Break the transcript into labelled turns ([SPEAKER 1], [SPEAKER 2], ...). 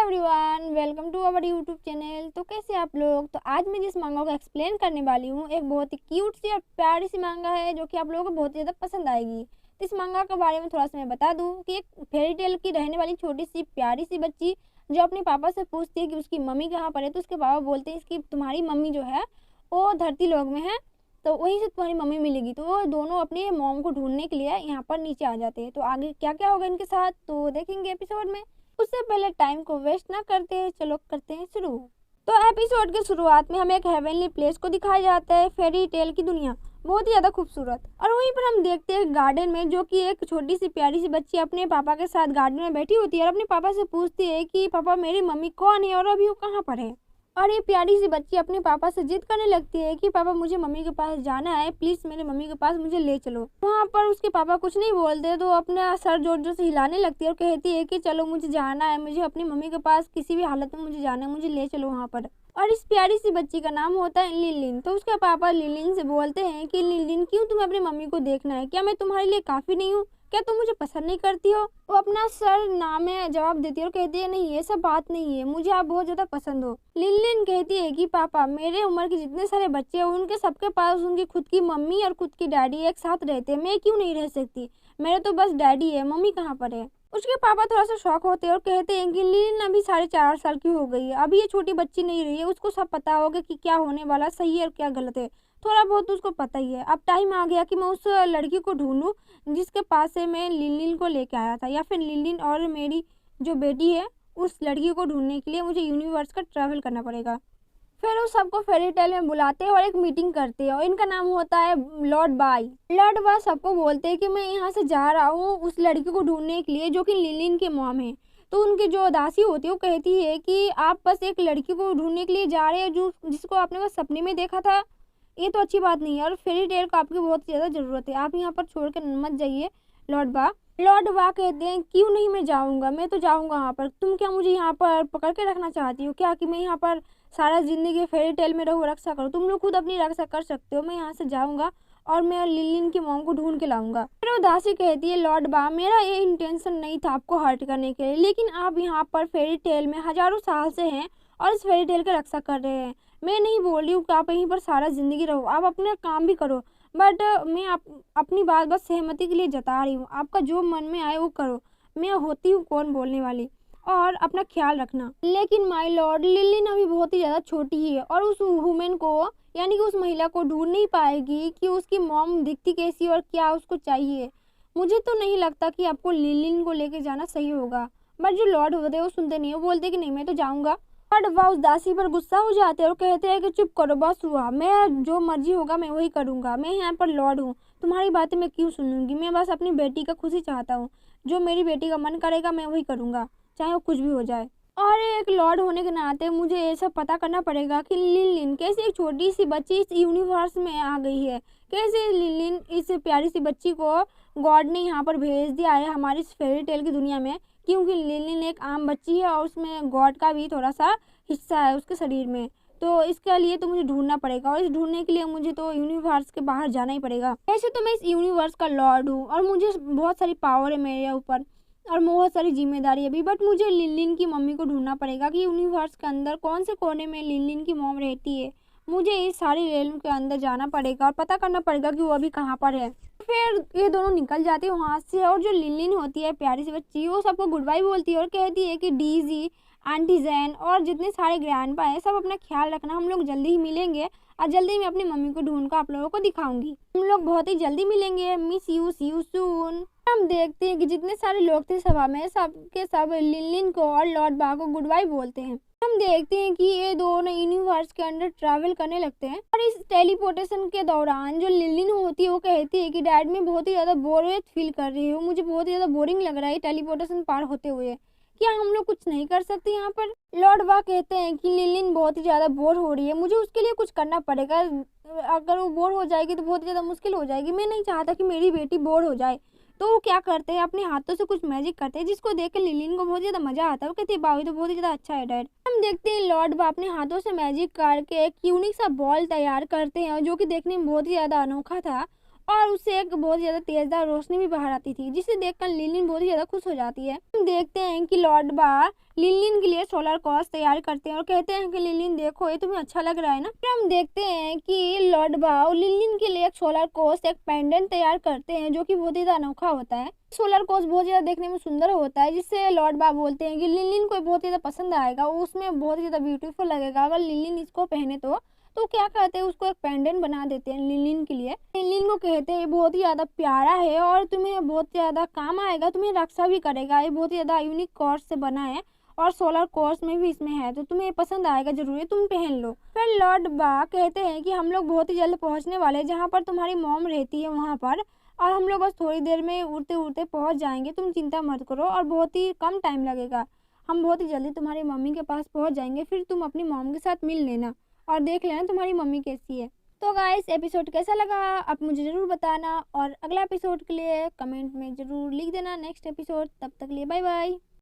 [SPEAKER 1] Everyone, welcome to our YouTube channel. तो कैसे आप लोग। तो आज मैं जिस मांगा को एक्सप्लेन करने वाली हूँ, एक बहुत ही क्यूट सी और प्यारी सी मांगा है जो कि आप लोगों को बहुत ज़्यादा पसंद आएगी। तो इस मांगा के बारे में थोड़ा सा मैं बता दूँ कि एक फेरी टेल की रहने वाली छोटी सी प्यारी सी बच्ची जो अपने पापा से पूछती है कि उसकी मम्मी कहाँ पर है। तो उसके पापा बोलते हैं कि तुम्हारी मम्मी जो है वो धरती लोक में है, तो वहीं से तुम्हारी मम्मी मिलेगी। तो वो दोनों अपने मॉम को ढूंढने के लिए यहाँ पर नीचे आ जाते हैं। तो आगे क्या क्या होगा इनके साथ तो देखेंगे एपिसोड में। उससे पहले टाइम को वेस्ट ना करते हैं, चलो करते हैं शुरू। तो एपिसोड के शुरुआत में हमें एक हेवनली प्लेस को दिखाया जाता है, फेरी टेल की दुनिया, बहुत ही ज्यादा खूबसूरत। और वहीं पर हम देखते हैं गार्डन में जो कि एक छोटी सी प्यारी सी बच्ची अपने पापा के साथ गार्डन में बैठी होती है और अपने पापा से पूछती है कि पापा मेरी मम्मी कौन है और अभी वो कहाँ पर है। और ये प्यारी सी बच्ची अपने पापा से जिद करने लगती है कि पापा मुझे मम्मी के पास जाना है, प्लीज मेरे मम्मी के पास मुझे ले चलो। वहाँ पर उसके पापा कुछ नहीं बोलते तो अपना सर जोर जोर से हिलाने लगती है और कहती है कि चलो मुझे जाना है, मुझे अपनी मम्मी के पास किसी भी हालत में मुझे जाना है, मुझे ले चलो वहाँ पर। और इस प्यारी सी बच्ची का नाम होता है लिलिन। तो उसके पापा लिलिन से बोलते हैं कि लिलिन क्यों तुम्हें अपनी मम्मी को देखना है, क्या मैं तुम्हारे लिए काफी नहीं हूँ, क्या तुम मुझे पसंद नहीं करती हो। वो अपना सर ना में जवाब देती है और कहती है नहीं ये सब बात नहीं है, मुझे आप बहुत ज्यादा पसंद हो। लिनलिन कहती है कि पापा मेरे उम्र के जितने सारे बच्चे हैं उनके सबके पास उनकी खुद की मम्मी और खुद की डैडी एक साथ रहते हैं, मैं क्यों नहीं रह सकती, मेरे तो बस डैडी है, मम्मी कहाँ पर है। उसके पापा थोड़ा सा शॉक होते हैं और कहते हैं कि लिन अभी 4.5 साल की हो गई है, अभी ये छोटी बच्ची नहीं रही है, उसको सब पता होगा कि क्या होने वाला सही है और क्या गलत है, थोड़ा बहुत तो उसको पता ही है। अब टाइम आ गया कि मैं उस लड़की को ढूंढूं जिसके पास से मैं लिलिन को लेके आया था, या फिर लिलिन और मेरी जो बेटी है उस लड़की को ढूंढने के लिए मुझे यूनिवर्स का ट्रैवल करना पड़ेगा। फिर उस सबको फेरी टेल में बुलाते हैं और एक मीटिंग करते हैं और इनका नाम होता है लॉर्ड बाई। लॉर्ड बाई सबको बोलते हैं कि मैं यहाँ से जा रहा हूँ उस लड़की को ढूंढने के लिए जो कि लिलिन के मॉम है। तो उनकी जो दासी होती है वो कहती है कि आप बस एक लड़की को ढूंढने के लिए जा रहे हैं जो जिसको आपने बस सपने में देखा था, ये तो अच्छी बात नहीं है और फेरी टेल को आपकी बहुत ज़्यादा ज़रूरत है, आप यहाँ पर छोड़ कर मत जाइए। लॉर्ड बा कहते हैं क्यों नहीं, मैं जाऊँगा, मैं तो जाऊँगा वहाँ पर। तुम क्या मुझे यहाँ पर पकड़ के रखना चाहती हो क्या, कि मैं यहाँ पर सारा जिंदगी फेरी टेल में रहूँ, रक्षा करूँ। तुम लोग खुद अपनी रक्षा कर सकते हो, मैं यहाँ से जाऊँगा और मैं लिलिन की मॉम को ढूंढ के लाऊंगा। फिर वो दासी कहती है लॉर्ड बा मेरा ये इंटेंशन नहीं था आपको हर्ट करने के लिए, लेकिन आप यहाँ पर फेरी टेल में हजारों साल से हैं और इस फेरी टेल की रक्षा कर रहे हैं। मैं नहीं बोल रही हूँ कि आप यहीं पर सारा जिंदगी रहो, आप अपना काम भी करो, बट मैं अपनी बात बस सहमति के लिए जता रही हूँ, आपका जो मन में आए वो करो, मैं होती हूँ कौन बोलने वाली, और अपना ख्याल रखना। लेकिन माय लॉर्ड लिलिन अभी बहुत ही ज़्यादा छोटी ही है और उस वुमेन को यानी कि उस महिला को ढूंढ नहीं पाएगी कि उसकी मॉम दिखती कैसी और क्या उसको चाहिए। मुझे तो नहीं लगता कि आपको लिलिन को लेके जाना सही होगा। बट जो लॉर्ड होते हैं वो सुनते नहीं है, वो बोलते कि नहीं मैं तो जाऊँगा। बट वह उस दासी पर गुस्सा हो जाते हैं और कहते हैं कि चुप करो, बस हुआ, मैं जो मर्जी होगा मैं वही करूँगा, मैं यहाँ पर लॉर्ड हूँ, तुम्हारी बातें मैं क्यों सुनूंगी, मैं बस अपनी बेटी का खुशी चाहता हूँ, जो मेरी बेटी का मन करेगा मैं वही करूँगा, चाहे वो कुछ भी हो जाए। और एक लॉर्ड होने के नाते मुझे ये सब पता करना पड़ेगा कि लिलिन कैसे एक छोटी सी बच्ची इस यूनिवर्स में आ गई है, कैसे लिलिन इस प्यारी सी बच्ची को गॉड ने यहाँ पर भेज दिया है हमारी इस फेरी टेल की दुनिया में, क्योंकि लिलिन एक आम बच्ची है और उसमें गॉड का भी थोड़ा सा हिस्सा है उसके शरीर में। तो इसके लिए तो मुझे ढूंढना पड़ेगा और इस ढूंढने के लिए मुझे तो यूनिवर्स के बाहर जाना ही पड़ेगा। वैसे तो मैं इस यूनिवर्स का लॉर्ड हूँ और मुझे बहुत सारी पावर है मेरे ऊपर और बहुत सारी जिम्मेदारी है भी, बट मुझे लिलिन की मम्मी को ढूंढना पड़ेगा कि यूनिवर्स के अंदर कौन से कोने में लिलिन की मॉम रहती है। मुझे इस सारी रेलम के अंदर जाना पड़ेगा और पता करना पड़ेगा कि वो अभी कहाँ पर है। फिर ये दोनों निकल जाते हैं वहाँ से और जो लिलिन होती है प्यारी सी बच्ची, वो सबको गुड बाय बोलती है और कहती है कि डीजी, आंटी जैन और जितने सारे ग्रैंडपा हैं सब अपना ख्याल रखना, हम लोग जल्दी ही मिलेंगे और जल्दी ही मैं अपनी मम्मी को ढूंढ कर आप लोगों को दिखाऊंगी, हम लोग बहुत ही जल्दी मिलेंगे, miss you, see you soon. हम देखते हैं कि जितने सारे लोग थे सभा में सब के सब लिलिन को और लॉर्ड बा को गुड बाय बोलते हैं। हम देखते हैं कि ये दोनों यूनिवर्स के अंदर ट्रैवल करने लगते हैं और इस टेलीपोर्टेशन के दौरान जो लिलिन होती है वो कहती है कि डैड मैं बहुत ही ज़्यादा बोरियत फील कर रही हूँ, मुझे बहुत ही ज़्यादा बोरिंग लग रहा है टेलीपोर्टेशन पार होते हुए, क्या हम लोग कुछ नहीं कर सकते यहाँ पर। लॉर्ड बा कहते हैं कि लिलिन बहुत ही ज़्यादा बोर हो रही है, मुझे उसके लिए कुछ करना पड़ेगा, अगर वो बोर हो जाएगी तो बहुत ज़्यादा मुश्किल हो जाएगी, मैं नहीं चाहता कि मेरी बेटी बोर हो जाए। तो वो क्या करते हैं अपने हाथों से कुछ मैजिक करते हैं जिसको देख कर लिलिन को बहुत ज़्यादा मजा आता है, वो कहती है बावी तो बहुत ही ज़्यादा अच्छा है डैड। हम देखते हैं लॉर्ड बा अपने हाथों से मैजिक करके एक यूनिक सा बॉल तैयार करते हैं जो कि देखने में बहुत ही ज़्यादा अनोखा था और उससे एक बहुत ज्यादा तेजदार रोशनी भी बाहर आती थी, जिसे देखकर लिनलिन बहुत ही ज्यादा खुश हो जाती है। हम देखते हैं कि लॉर्ड बा लिनलिन के लिए सोलर क्रॉस तैयार करते हैं और कहते हैं कि लिनलिन देखो, ये तुम्हें अच्छा लग रहा है ना। फिर हम देखते हैं कि लॉर्ड बा लिनलिन के लिए एक सोलर क्रॉस एक पेंडेंट तैयार करते हैं, जो कि बहुत ही ज्यादा अनोखा होता है। सोलर क्रॉस बहुत ज्यादा देखने में सुंदर होता है, जिससे लॉर्ड बा बोलते हैं कि लिनलिन को बहुत ज्यादा पसंद आएगा, उसमें बहुत ज्यादा ब्यूटीफुल लगेगा अगर लिनलिन इसको पहने तो क्या कहते हैं, उसको एक पेंडेंट बना देते हैं लिनलिन के लिए। लिनलिन को कहते हैं ये बहुत ही ज्यादा प्यारा है और तुम्हें बहुत ज्यादा काम आएगा, तुम्हें रक्षा भी करेगा, ये बहुत ही ज्यादा यूनिक कॉर्ड से बना है और सोलर कोर्स में भी इसमें है, तो तुम्हें पसंद आएगा जरूर, तुम पहन लो। फिर लॉर्ड बा कहते हैं कि हम लोग बहुत ही जल्द पहुंचने वाले हैं जहाँ पर तुम्हारी मॉम रहती है वहाँ पर, और हम लोग बस थोड़ी देर में उड़ते उड़ते पहुंच जाएंगे, तुम चिंता मत करो और बहुत ही कम टाइम लगेगा, हम बहुत ही जल्दी तुम्हारी मम्मी के पास पहुंच जाएंगे, फिर तुम अपनी मॉम के साथ मिल लेना और देख लेना तुम्हारी मम्मी कैसी है। तो गाइस एपिसोड कैसा लगा आप मुझे ज़रूर बताना और अगला एपिसोड के लिए कमेंट में ज़रूर लिख देना नेक्स्ट एपिसोड। तब तक लिए बाय बाय।